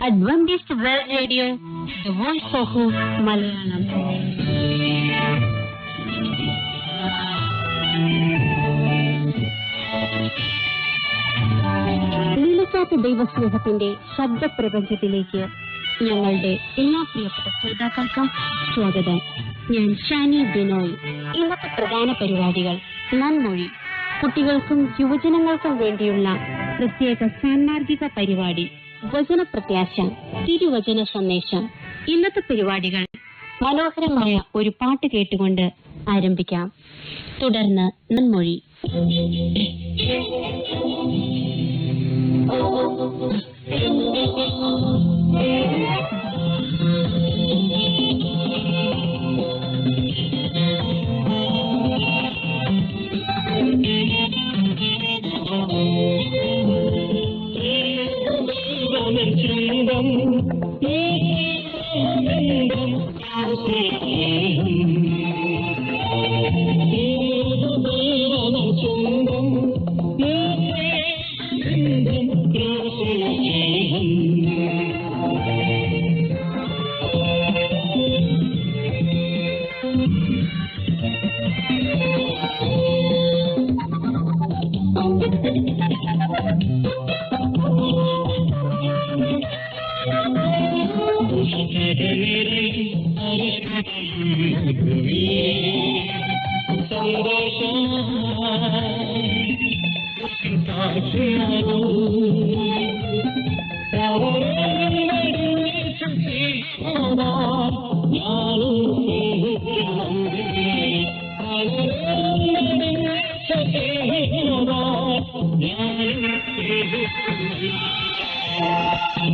Adventist world radio, the voice of Malayalam. നിലയ്ക്കാത്ത ദൈവസ്നേഹത്തിന്റെ ശബ്ദപ്രപഞ്ചത്തിലേക്ക് ഞങ്ങളുടെ എല്ലാ പ്രിയപ്പെട്ട ശ്രോതാക്കൾക്കും സ്വാഗതം. ഞാൻ ഷാനി ബിനോയ്. ഇന്നത്തെ പ്രധാന പരിപാടികൾ: നന്മൊഴി, കുട്ടികൾക്കും യുവജനങ്ങൾക്കും വേണ്ടിയുള്ള പ്രത്യേക സാന്മാർഗിക പരിപാടി, വചനപ്രത്യാശ, തിരുവചന സന്ദേശം. ഇന്നത്തെ പരിപാടികൾ മനോഹരമായ ഒരു പാട്ട് കേട്ടുകൊണ്ട് ആരംഭിക്കാം. തുടർന്ന് നന്മൊഴി.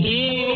Yeah.